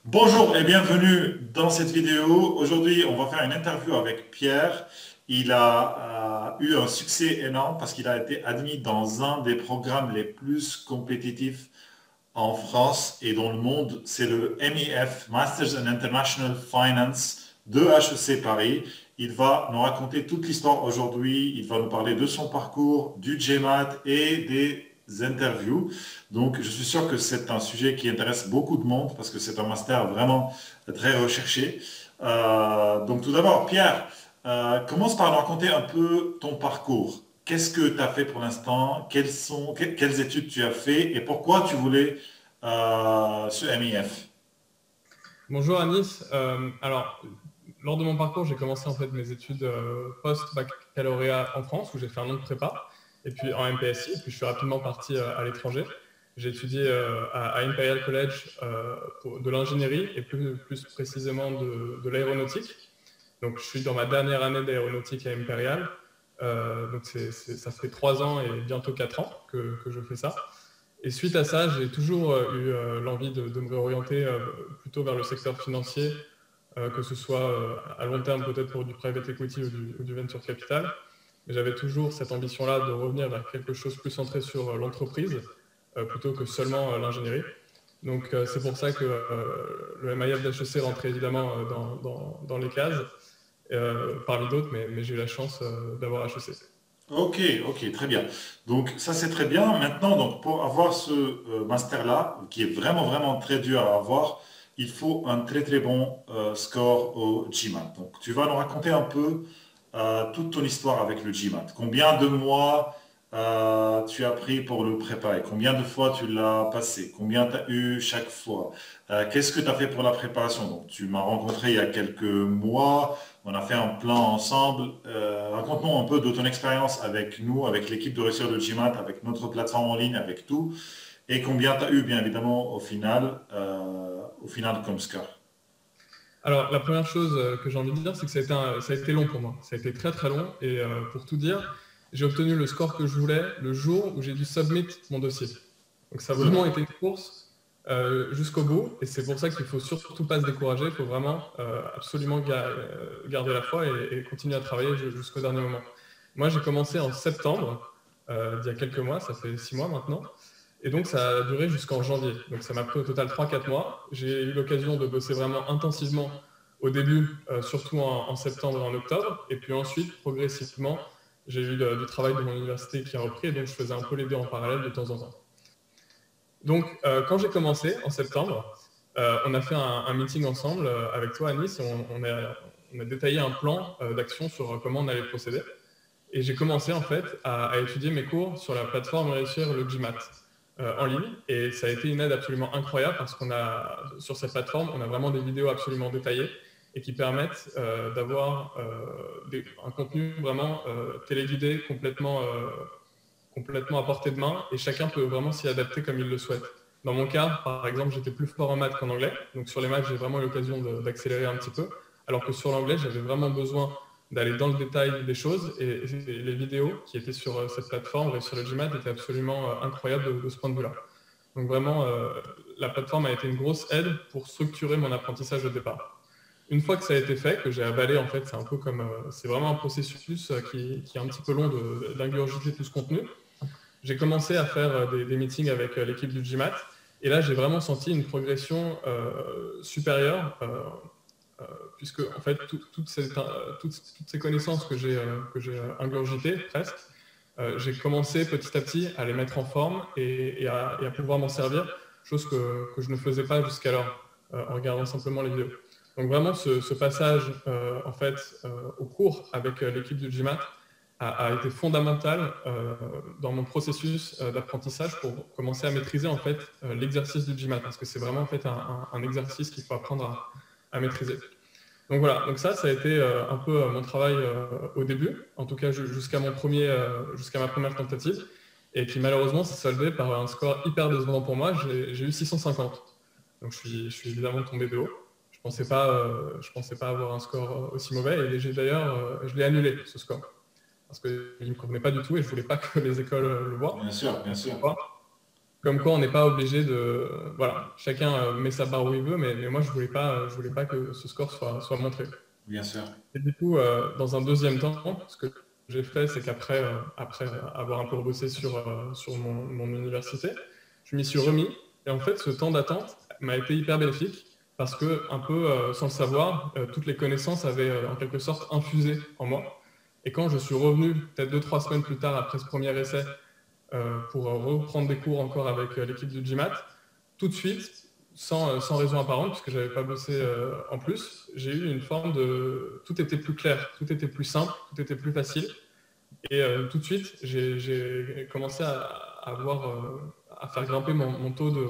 Bonjour et bienvenue dans cette vidéo. Aujourd'hui, on va faire une interview avec Pierre. Il a eu un succès énorme parce qu'il a été admis dans un des programmes les plus compétitifs en France et dans le monde. C'est le MEF, Masters in International Finance de HEC Paris. Il va nous raconter toute l'histoire aujourd'hui. Il va nous parler de son parcours, du GMAT et des interviews. Donc, je suis sûr que c'est un sujet qui intéresse beaucoup de monde parce que c'est un master vraiment très recherché. Donc, tout d'abord, Pierre, commence par nous raconter un peu ton parcours. Qu'est-ce que tu as fait pour l'instant? Quelles études tu as fait et pourquoi tu voulais ce MIF? Bonjour Anis. Lors de mon parcours, j'ai commencé en fait mes études post-baccalauréat en France, où j'ai fait un an de prépa, et puis en MPSI, et puis je suis rapidement parti à l'étranger. J'ai étudié à Imperial College de l'ingénierie, et plus précisément de l'aéronautique. Donc je suis dans ma dernière année d'aéronautique à Imperial. Ça fait 3 ans et bientôt 4 ans que je fais ça. Et suite à ça, j'ai toujours eu l'envie de me réorienter plutôt vers le secteur financier, que ce soit à long terme peut-être pour du private equity ou du venture capital. Mais j'avais toujours cette ambition-là de revenir vers quelque chose plus centré sur l'entreprise, plutôt que seulement l'ingénierie. Donc c'est pour ça que le MIF d'HEC rentrait évidemment dans les cases, parmi d'autres, mais j'ai eu la chance d'avoir HEC. Ok, ok, très bien. Donc ça c'est très bien. Maintenant, donc pour avoir ce master-là, qui est vraiment vraiment très dur à avoir, il faut un très très bon score au GMAT. Donc tu vas nous raconter un peu toute ton histoire avec le GMAT. Combien de mois tu as pris pour le préparer? Combien de fois tu l'as passé? Combien tu as eu chaque fois? Qu'est-ce que tu as fait pour la préparation? Donc tu m'as rencontré il y a quelques mois. On a fait un plan ensemble. Raconte-nous un peu de ton expérience avec nous, avec l'équipe de réussir le GMAT, avec notre plateforme en ligne, avec tout, et combien tu as eu, bien évidemment, au final comme score. Alors, la première chose que j'ai envie de dire, c'est que ça a été long pour moi. Ça a été très très long. Et pour tout dire, j'ai obtenu le score que je voulais le jour où j'ai dû submit mon dossier. Donc, ça a vraiment été une course jusqu'au bout. Et c'est pour ça qu'il ne faut surtout pas se décourager. Il faut vraiment absolument garder la foi et continuer à travailler jusqu'au dernier moment. Moi, j'ai commencé en septembre, d'il y a quelques mois. Ça fait 6 mois maintenant. Et donc, ça a duré jusqu'en janvier. Donc, ça m'a pris au total 3-4 mois. J'ai eu l'occasion de bosser vraiment intensivement au début, surtout en septembre et en octobre. Et puis ensuite, progressivement, j'ai eu du travail de mon université qui a repris. Et donc, je faisais un peu les deux en parallèle de temps en temps. Donc, quand j'ai commencé en septembre, on a fait un meeting ensemble avec toi, Anis. On a détaillé un plan d'action sur comment on allait procéder. Et j'ai commencé en fait à étudier mes cours sur la plateforme Réussir le GMAT en ligne. Et ça a été une aide absolument incroyable parce qu'on a, sur cette plateforme, on a vraiment des vidéos absolument détaillées et qui permettent d'avoir un contenu vraiment téléguidé, complètement à portée de main et chacun peut vraiment s'y adapter comme il le souhaite. Dans mon cas, par exemple, j'étais plus fort en maths qu'en anglais. Donc sur les maths, j'ai vraiment eu l'occasion d'accélérer un petit peu. Alors que sur l'anglais, j'avais vraiment besoin d'aller dans le détail des choses. Et les vidéos qui étaient sur cette plateforme et sur le GMAT étaient absolument incroyables de ce point de vue-là. Donc vraiment, la plateforme a été une grosse aide pour structurer mon apprentissage au départ. Une fois que ça a été fait, que j'ai avalé, en fait, c'est un peu comme, c'est vraiment un processus qui est un petit peu long d'ingurgiter tout ce contenu. J'ai commencé à faire des meetings avec l'équipe du GMAT. Et là, j'ai vraiment senti une progression supérieure, puisque en fait, toutes ces connaissances que j'ai ingurgitées presque, j'ai commencé petit à petit à les mettre en forme et à pouvoir m'en servir, chose que je ne faisais pas jusqu'alors en regardant simplement les vidéos. Donc vraiment, ce passage en fait, au cours avec l'équipe du GMAT a été fondamental dans mon processus d'apprentissage pour commencer à maîtriser en fait l'exercice du GMAT, parce que c'est vraiment en fait un exercice qu'il faut apprendre à maîtriser. Donc voilà, donc ça a été un peu mon travail au début, en tout cas jusqu'à jusqu'à ma première tentative, et qui malheureusement s'est soldé par un score hyper décevant pour moi. J'ai eu 650, donc je suis évidemment tombé de haut. Je pensais pas avoir un score aussi mauvais, et j'ai d'ailleurs, je l'ai annulé ce score parce qu'il ne me convenait pas du tout et je voulais pas que les écoles le voient. Bien sûr, bien sûr. Comme quoi, on n'est pas obligé de... Voilà, chacun met sa barre où il veut, mais moi, je voulais pas que ce score soit montré. Bien sûr. Et du coup, dans un deuxième temps, ce que j'ai fait, c'est qu'après après avoir un peu bossé sur mon université, je m'y suis remis. Et en fait, ce temps d'attente m'a été hyper bénéfique parce que, un peu sans le savoir, toutes les connaissances avaient en quelque sorte infusé en moi. Et quand je suis revenu, peut-être 2-3 semaines plus tard, après ce premier essai, pour reprendre des cours encore avec l'équipe du GMAT, tout de suite, sans raison apparente, puisque je n'avais pas bossé en plus, j'ai eu une forme de... Tout était plus clair, tout était plus simple, tout était plus facile. Et tout de suite, j'ai commencé à faire grimper mon taux de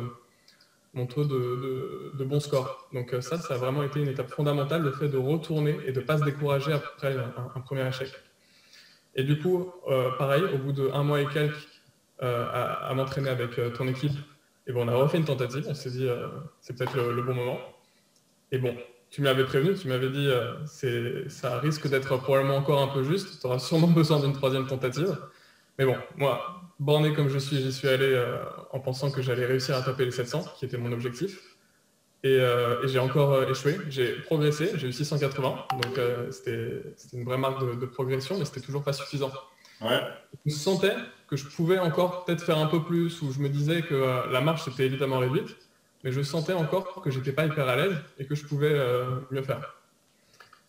bons scores. Donc ça a vraiment été une étape fondamentale, le fait de retourner et de ne pas se décourager après un premier échec. Et du coup, pareil, au bout d'1 mois et quelques à m'entraîner avec ton équipe, et bon, on a refait une tentative, on s'est dit c'est peut-être le bon moment. Et bon, tu m'avais prévenu, tu m'avais dit ça risque d'être probablement encore un peu juste, tu auras sûrement besoin d'une troisième tentative. Mais bon, moi, borné comme je suis, j'y suis allé en pensant que j'allais réussir à taper les 700, qui était mon objectif. Et j'ai encore échoué, j'ai progressé, j'ai eu 680, donc c'était une vraie marque de progression, mais c'était toujours pas suffisant. Ouais. Je sentais que je pouvais encore peut-être faire un peu plus, ou je me disais que la marche était évidemment réduite, mais je sentais encore que j'étais pas hyper à l'aise et que je pouvais mieux faire.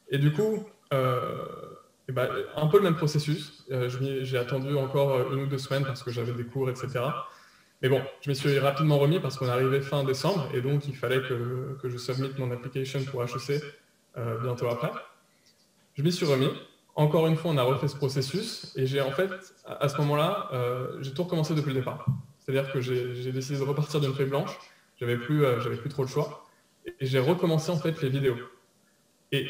Et du coup, un peu le même processus. J'ai attendu encore 1 ou 2 semaines parce que j'avais des cours, etc. Mais bon, je me suis rapidement remis parce qu'on arrivait fin décembre et donc il fallait que je submit mon application pour HEC bientôt après. Je m'y suis remis. Encore une fois, on a refait ce processus et j'ai en fait, à ce moment-là, j'ai tout recommencé depuis le départ. C'est-à-dire que j'ai décidé de repartir d'une feuille blanche. J'avais plus trop le choix et j'ai recommencé en fait les vidéos. Et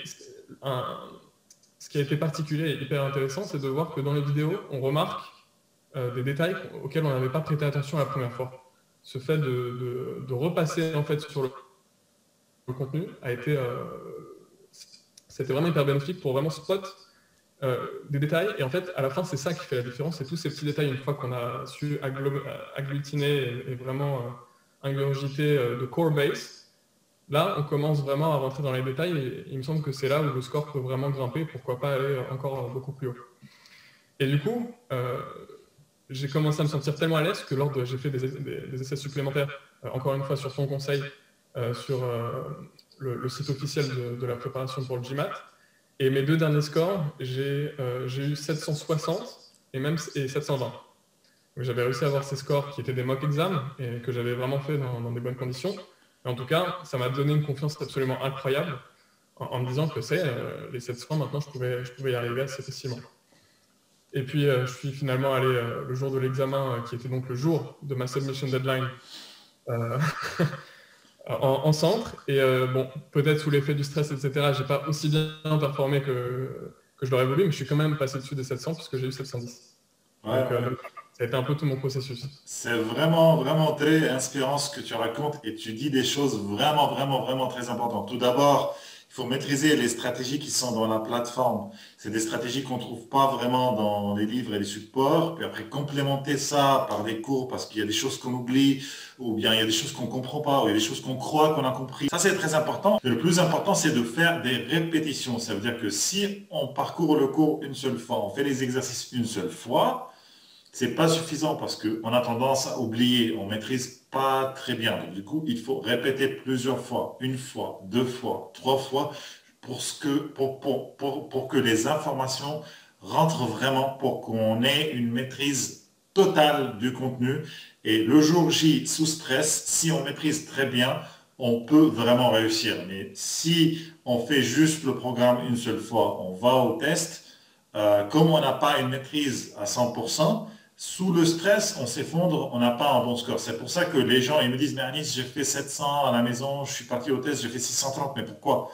ce qui a été particulier et hyper intéressant, c'est de voir que dans les vidéos, on remarque des détails auxquels on n'avait pas prêté attention la première fois. Ce fait de repasser en fait sur le contenu a été, c'était vraiment hyper bénéfique pour vraiment spot des détails. Et en fait, à la fin, c'est ça qui fait la différence. C'est tous ces petits détails, une fois qu'on a su agglutiner et vraiment ingurgiter de core base. Là, on commence vraiment à rentrer dans les détails et il me semble que c'est là où le score peut vraiment grimper, pourquoi pas aller encore beaucoup plus haut. Et du coup, j'ai commencé à me sentir tellement à l'aise que j'ai fait des essais supplémentaires, encore une fois sur ton conseil, sur le site officiel de la préparation pour le GMAT. Et mes 2 derniers scores, j'ai eu 760 et 720. J'avais réussi à avoir ces scores qui étaient des mock exams et que j'avais vraiment fait dans des bonnes conditions. Et en tout cas, ça m'a donné une confiance absolument incroyable en me disant que les 700, maintenant, je pouvais y arriver assez facilement. Et puis, je suis finalement allé le jour de l'examen, qui était donc le jour de ma submission deadline, en centre. Et bon, peut-être sous l'effet du stress, etc., j'ai pas aussi bien performé que je l'aurais voulu, mais je suis quand même passé dessus des 700 puisque j'ai eu 710. Ouais, Donc, ouais. ça a été un peu tout mon processus. C'est vraiment, vraiment très inspirant ce que tu racontes et tu dis des choses vraiment, vraiment, vraiment très importantes. Tout d'abord, il faut maîtriser les stratégies qui sont dans la plateforme. C'est des stratégies qu'on ne trouve pas vraiment dans les livres et les supports. Puis après, complémenter ça par des cours parce qu'il y a des choses qu'on oublie ou bien il y a des choses qu'on ne comprend pas ou il y a des choses qu'on croit qu'on a compris. Ça, c'est très important. Et le plus important, c'est de faire des répétitions. Ça veut dire que si on parcourt le cours une seule fois, on fait les exercices une seule fois, c'est pas suffisant parce qu'on a tendance à oublier, on maîtrise pas très bien. Donc, du coup, il faut répéter plusieurs fois, 1 fois, 2 fois, 3 fois, pour que les informations rentrent vraiment, pour qu'on ait une maîtrise totale du contenu. Et le jour J, sous stress, si on maîtrise très bien, on peut vraiment réussir. Mais si on fait juste le programme une seule fois, on va au test, comme on n'a pas une maîtrise à 100%, sous le stress, on s'effondre, on n'a pas un bon score. C'est pour ça que les gens ils me disent, mais Anis, j'ai fait 700 à la maison, je suis parti au test, j'ai fait 630, mais pourquoi?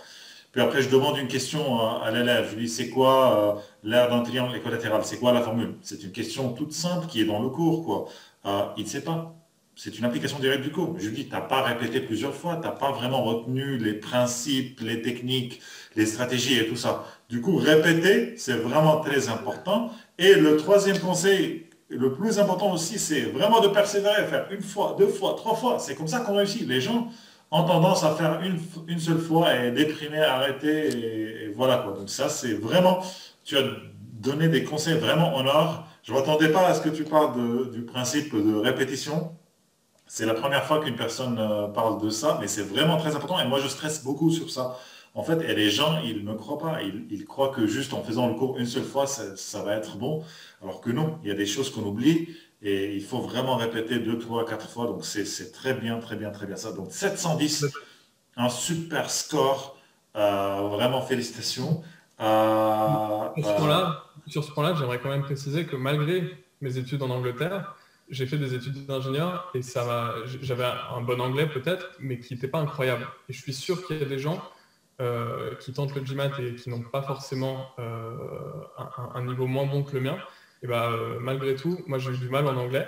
Puis après, je demande une question à l'élève. Je lui dis, c'est quoi l'aire d'un triangle équilatéral? C'est quoi la formule? C'est une question toute simple qui est dans le cours, quoi. Il ne sait pas. C'est une application directe du cours. Je lui dis, tu n'as pas répété plusieurs fois, tu n'as pas vraiment retenu les principes, les techniques, les stratégies et tout ça. Du coup, répéter, c'est vraiment très important. Et le troisième conseil le plus important aussi, c'est vraiment de persévérer, faire une fois, deux fois, trois fois. C'est comme ça qu'on réussit. Les gens ont tendance à faire une seule fois et déprimer, arrêter, et voilà quoi. Donc ça, c'est vraiment, tu as donné des conseils vraiment en or. Je ne m'attendais pas à ce que tu parles du principe de répétition. C'est la première fois qu'une personne parle de ça, mais c'est vraiment très important. Et moi, je stresse beaucoup sur ça. En fait, et les gens, ils ne croient pas. Ils croient que juste en faisant le cours une seule fois, ça va être bon. Alors que non, il y a des choses qu'on oublie et il faut vraiment répéter deux, trois, quatre fois. Donc, c'est très bien, très bien, très bien ça. Donc, 710, un super score. Vraiment félicitations. Euh, Sur ce euh, point-là, sur ce point-là, j'aimerais quand même préciser que malgré mes études en Angleterre, j'ai fait des études d'ingénieur et j'avais un bon anglais peut-être, mais qui n'était pas incroyable. Et je suis sûr qu'il y a des gens qui tentent le GMAT et qui n'ont pas forcément un niveau moins bon que le mien. Et ben, malgré tout, moi j'ai eu du mal en anglais.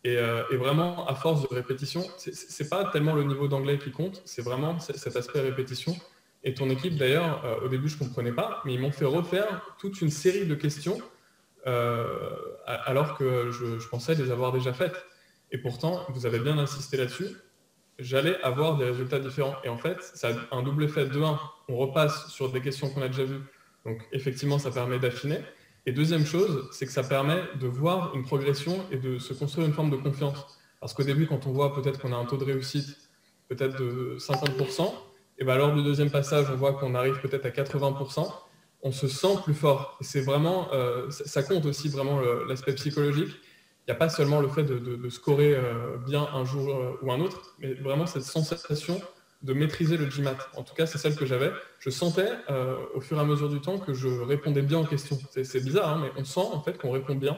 Et vraiment, à force de répétition, c'est pas tellement le niveau d'anglais qui compte, c'est vraiment cet aspect répétition. Et ton équipe, d'ailleurs, au début, je ne comprenais pas, mais ils m'ont fait refaire toute une série de questions alors que je pensais les avoir déjà faites. Et pourtant, vous avez bien insisté là-dessus, j'allais avoir des résultats différents. Et en fait, ça a un double effet. De un, on repasse sur des questions qu'on a déjà vues, donc effectivement, ça permet d'affiner. Et deuxième chose, c'est que ça permet de voir une progression et de se construire une forme de confiance. Parce qu'au début, quand on voit peut-être qu'on a un taux de réussite peut-être de 50%, et bien lors du deuxième passage, on voit qu'on arrive peut-être à 80%, on se sent plus fort. Et c'est vraiment, ça compte aussi vraiment l'aspect psychologique. Il n'y a pas seulement le fait de scorer bien un jour ou un autre, mais vraiment cette sensation de maîtriser le GMAT. En tout cas, c'est celle que j'avais. Je sentais au fur et à mesure du temps que je répondais bien aux questions. C'est bizarre, hein, mais on sent en fait qu'on répond bien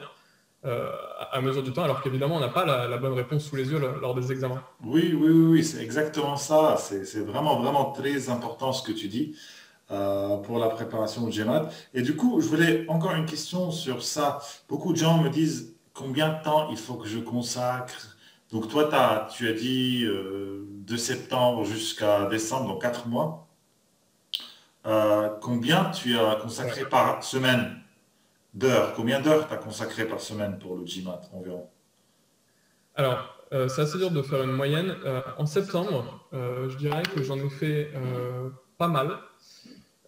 à mesure du temps, alors qu'évidemment, on n'a pas la bonne réponse sous les yeux lors des examens. oui, oui, oui, oui, c'est exactement ça. C'est vraiment, vraiment très important ce que tu dis. Pour la préparation au GMAT. Et du coup, je voulais encore une question sur ça. Beaucoup de gens me disent combien de temps il faut que je consacre. Donc toi, tu as dit de septembre jusqu'à décembre, donc 4 mois. Combien tu as Ouais. consacré par semaine d'heures? Combien d'heures tu as consacré par semaine pour le GMAT environ? Alors, c'est assez dur de faire une moyenne. En septembre, je dirais que j'en ai fait pas mal.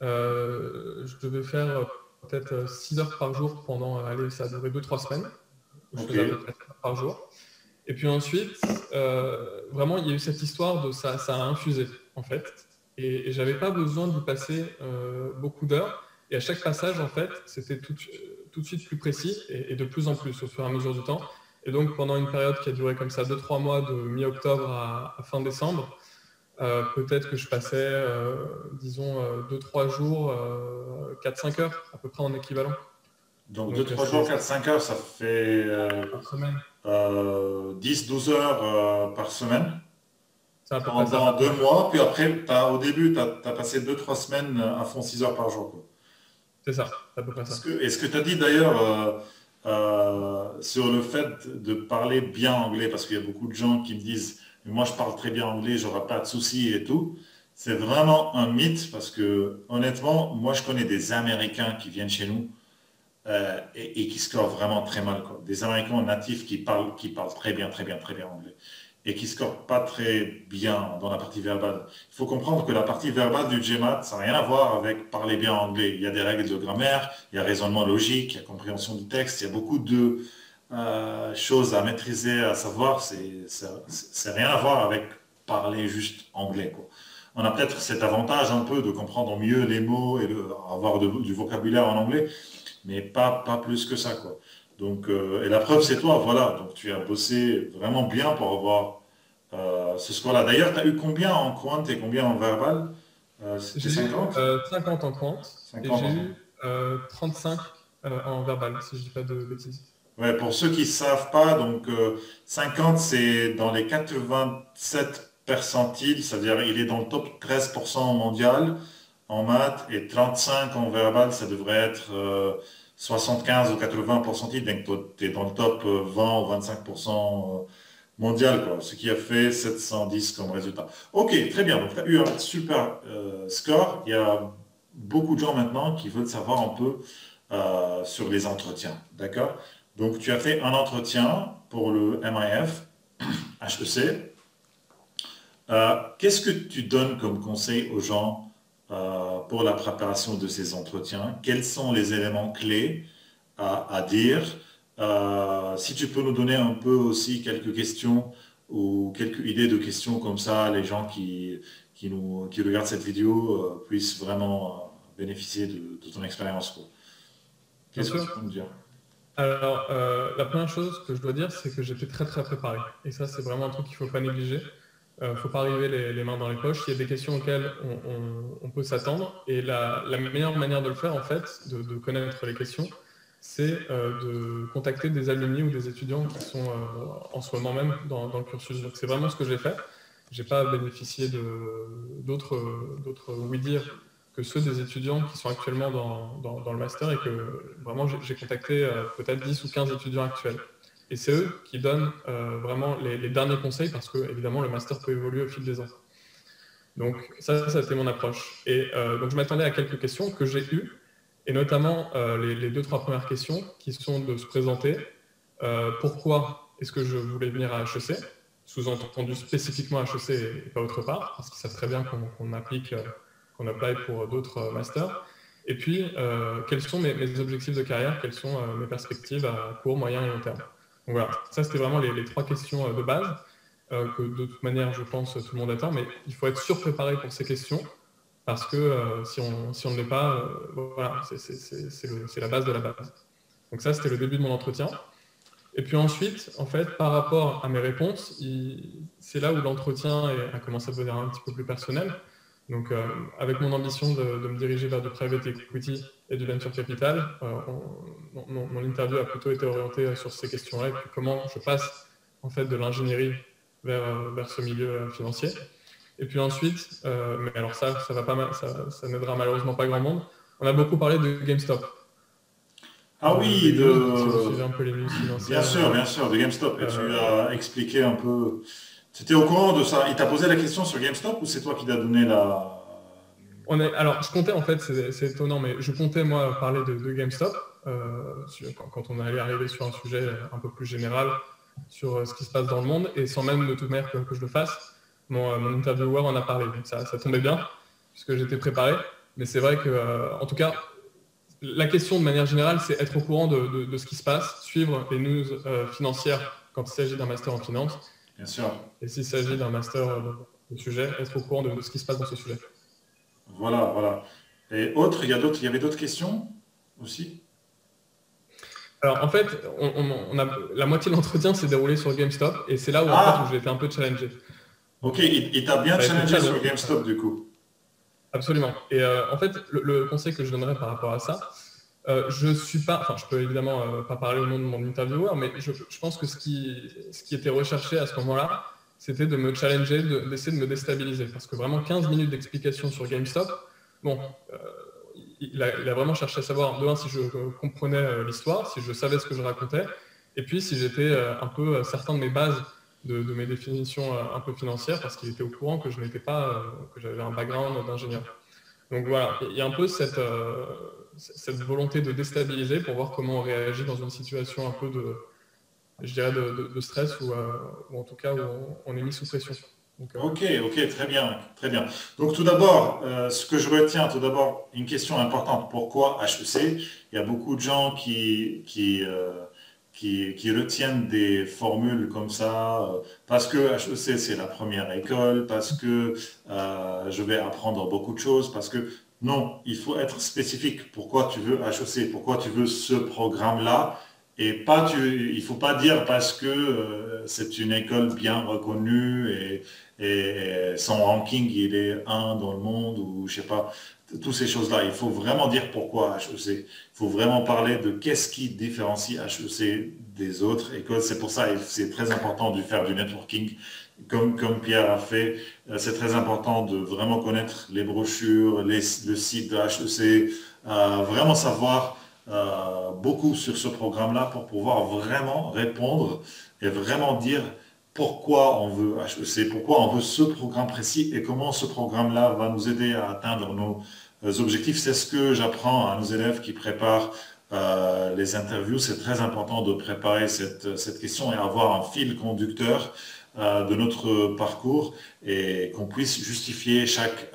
Je devais faire peut-être 6 heures par jour pendant, allez, ça a duré 2-3 semaines, où je Ok. faisais à peu près 6 heures par jour. Et puis ensuite, vraiment, il y a eu cette histoire de ça a infusé, en fait. Et j'avais pas besoin d'y passer beaucoup d'heures. Et à chaque passage, en fait, c'était tout de suite plus précis et de plus en plus au fur et à mesure du temps. Et donc, pendant une période qui a duré comme ça 2-3 mois, de mi-octobre à fin décembre, peut-être que je passais, disons, 2-3 jours, 4-5 heures, à peu près en équivalent. Donc deux Donc, trois jours, quatre cinq heures, ça fait par semaine. 10-12 heures par semaine. C'est à peu près ça. Pendant 2 mois, puis après, au début, tu as passé deux, trois semaines à fond 6 heures par jour, quoi. C'est ça, c'est à peu près ça. Est-ce que tu as dit d'ailleurs sur le fait de parler bien anglais, parce qu'il y a beaucoup de gens qui me disent, moi je parle très bien anglais, j'aurai pas de soucis et tout. C'est vraiment un mythe parce que honnêtement, moi je connais des Américains qui viennent chez nous et qui scorent vraiment très mal, quoi. Des Américains natifs qui parlent très bien, très bien, très bien anglais et qui scorent pas très bien dans la partie verbale. Il faut comprendre que la partie verbale du GMAT, ça n'a rien à voir avec parler bien anglais. Il y a des règles de grammaire, il y a raisonnement logique, il y a compréhension du texte, il y a beaucoup de choses à maîtriser, à savoir. C'est rien à voir avec parler juste anglais, quoi. On a peut-être cet avantage un peu de comprendre mieux les mots et avoir du vocabulaire en anglais, mais pas plus que ça, quoi. Donc, et la preuve, c'est toi, voilà. Donc, tu as bossé vraiment bien pour avoir ce score-là. D'ailleurs, tu as eu combien en quant et combien en verbal? C'était J'ai eu 50? 50 en quant et 50 j'ai en... eu 35 en verbal, si je dis pas de bêtises. Ouais, pour ceux qui ne savent pas, donc 50, c'est dans les 87 percentiles, c'est-à-dire il est dans le top 13% mondial en maths et 35 en verbal, ça devrait être 75 ou 80 percentiles, donc tu es dans le top 20 ou 25% mondial, quoi, ce qui a fait 710 comme résultat. Ok, très bien, donc tu as eu un super score. Il y a beaucoup de gens maintenant qui veulent savoir un peu sur les entretiens, d'accord? Donc, tu as fait un entretien pour le MIF, HEC. Qu'est-ce que tu donnes comme conseil aux gens pour la préparation de ces entretiens? Quels sont les éléments clés à dire? Si tu peux nous donner un peu aussi quelques questions ou quelques idées de questions comme ça, les gens qui regardent cette vidéo puissent vraiment bénéficier de ton expérience, quoi. Bien Qu'est-ce que sûr. tu peux nous dire? Alors, la première chose que je dois dire, c'est que j'étais très très préparé. Et ça, c'est vraiment un truc qu'il ne faut pas négliger. Il ne faut pas arriver les mains dans les poches. Il y a des questions auxquelles on peut s'attendre. Et la meilleure manière de le faire, en fait, de connaître les questions, c'est de contacter des alumni ou des étudiants qui sont en ce moment même dans le cursus. Donc, c'est vraiment ce que j'ai fait. Je n'ai pas bénéficié d'autres oui-dire que ceux des étudiants qui sont actuellement dans le master et que vraiment j'ai contacté peut-être 10 ou 15 étudiants actuels. Et c'est eux qui donnent vraiment les derniers conseils parce que évidemment le master peut évoluer au fil des ans. Donc ça a été mon approche. Et donc je m'attendais à quelques questions que j'ai eues, et notamment les deux, trois premières questions qui sont de se présenter. Pourquoi est-ce que je voulais venir à HEC? Sous-entendu spécifiquement à HEC et pas autre part, parce qu'ils savent très bien qu'on applique, qu'on apply pour d'autres masters. Et puis, quels sont mes objectifs de carrière, quelles sont mes perspectives à court, moyen et long terme. Donc voilà, ça c'était vraiment les trois questions de base que de toute manière, je pense, tout le monde attend, mais il faut être surpréparé pour ces questions parce que si on ne l'est pas, voilà, c'est la base de la base. Donc ça, c'était le début de mon entretien. Et puis ensuite, en fait, par rapport à mes réponses, c'est là où l'entretien a commencé à devenir un petit peu plus personnel. Donc, avec mon ambition de me diriger vers du private equity et du venture capital, mon interview a plutôt été orientée sur ces questions-là et puis comment je passe en fait de l'ingénierie vers ce milieu financier. Et puis ensuite, mais alors ça va pas mal, ça n'aidera malheureusement pas grand monde. On a beaucoup parlé de GameStop, Ah des oui, news. Si vous suivez un peu les news financières, bien sûr, de GameStop. Et tu euh, as expliqué un peu. C'était au courant de ça. Il t'a posé la question sur GameStop ou c'est toi qui l'as donné la... alors, je comptais, en fait, c'est étonnant, mais je comptais, moi, parler de GameStop quand on allait arriver sur un sujet un peu plus général sur ce qui se passe dans le monde, et sans même de toute manière que je le fasse, mon intervieweur en a parlé. Donc ça tombait bien, puisque j'étais préparé. Mais c'est vrai que, en tout cas, la question de manière générale, c'est être au courant de ce qui se passe, suivre les news financières quand il s'agit d'un master en finance, Bien sûr. et s'il s'agit d'un master de sujet, être au courant de ce qui se passe dans ce sujet. Voilà, voilà. Et autre, il y avait d'autres questions aussi? Alors en fait, la moitié de l'entretien s'est déroulé sur GameStop et c'est là où en fait où j'ai Ah, été un peu challengé. ok, il t'a bien Ça a été challengé très long, sur GameStop du coup. absolument. Et en fait, le conseil que je donnerais par rapport à ça, je suis pas, enfin je peux évidemment pas parler au nom de mon intervieweur, mais je pense que ce qui était recherché à ce moment-là, c'était de me challenger, d'essayer de me déstabiliser. Parce que vraiment 15 minutes d'explication sur GameStop, bon, il a vraiment cherché à savoir, de un, si je comprenais l'histoire, si je savais ce que je racontais, et puis si j'étais un peu certain de mes bases, de mes définitions un peu financières, parce qu'il était au courant que je n'étais pas, que j'avais un background d'ingénieur. Donc voilà, il y a un peu cette volonté de déstabiliser pour voir comment on réagit dans une situation un peu je dirais, de stress ou en tout cas où on est mis sous pression. Donc, Ok, ok, très bien, très bien. Donc tout d'abord, ce que je retiens, tout d'abord, une question importante. Pourquoi HEC? Il y a beaucoup de gens qui retiennent des formules comme ça, parce que HEC c'est la première école, parce que je vais apprendre beaucoup de choses, parce que non, il faut être spécifique. Pourquoi tu veux HEC? Pourquoi tu veux ce programme-là? Et il faut pas dire parce que c'est une école bien reconnue et son ranking il est un dans le monde ou je sais pas, toutes ces choses-là. Il faut vraiment dire pourquoi HEC. Il faut vraiment parler de qu'est-ce qui différencie HEC des autres écoles. C'est pour ça que c'est très important de faire du networking comme Pierre a fait. C'est très important de vraiment connaître les brochures, le site de HEC, vraiment savoir beaucoup sur ce programme-là pour pouvoir vraiment répondre et vraiment dire pourquoi on veut HEC, pourquoi on veut ce programme précis et comment ce programme-là va nous aider à atteindre nos objectifs. C'est ce que j'apprends à nos élèves qui préparent les interviews, c'est très important de préparer cette question et avoir un fil conducteur de notre parcours et qu'on puisse justifier chaque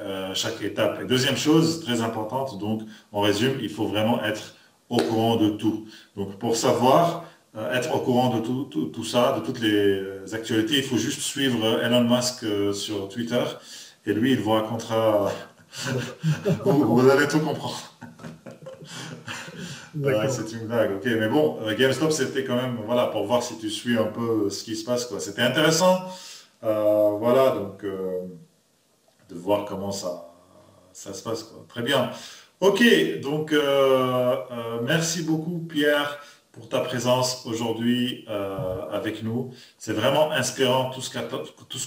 étape. Et deuxième chose très importante, donc on résume, il faut vraiment être au courant de tout. Donc pour savoir être au courant de tout ça, de toutes les actualités, il faut juste suivre Elon Musk sur Twitter et lui, il vous racontera, vous allez tout comprendre. Exactement. C'est une blague, ok. Mais bon, GameStop, c'était quand même, voilà, pour voir si tu suis un peu ce qui se passe, quoi. C'était intéressant, voilà, donc de voir comment ça se passe, quoi. Très bien. Ok, donc merci beaucoup, Pierre, pour ta présence aujourd'hui avec nous. C'est vraiment inspirant tout ce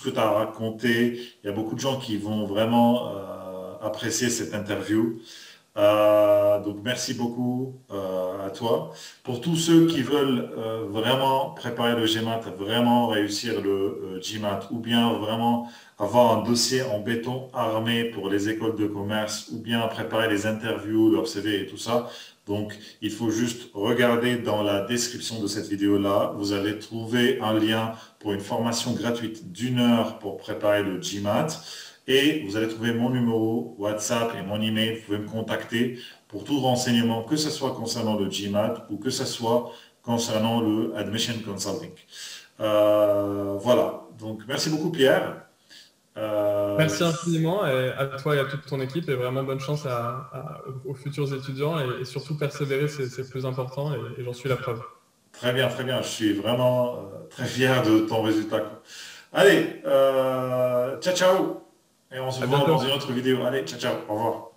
que tu as raconté. Il y a beaucoup de gens qui vont vraiment apprécier cette interview. Donc merci beaucoup à toi. Pour tous ceux qui veulent vraiment préparer le GMAT, vraiment réussir le GMAT, ou bien vraiment avoir un dossier en béton armé pour les écoles de commerce, ou bien préparer les interviews, leur CV et tout ça. Donc il faut juste regarder dans la description de cette vidéo-là. Vous allez trouver un lien pour une formation gratuite d'1 heure pour préparer le GMAT. Et vous allez trouver mon numéro WhatsApp et mon email. Vous pouvez me contacter pour tout renseignement, que ce soit concernant le GMAT ou que ce soit concernant le Admission Consulting. Voilà. Donc, merci beaucoup, Pierre. Euh, Merci infiniment et à toi et à toute ton équipe et vraiment bonne chance aux futurs étudiants et surtout persévérer, c'est le plus important et j'en suis la preuve. Très bien, très bien. Je suis vraiment très fier de ton résultat, quoi. Allez, ciao, ciao. Et on se À voit dans bientôt. une autre vidéo. Allez, ciao, ciao. Au revoir.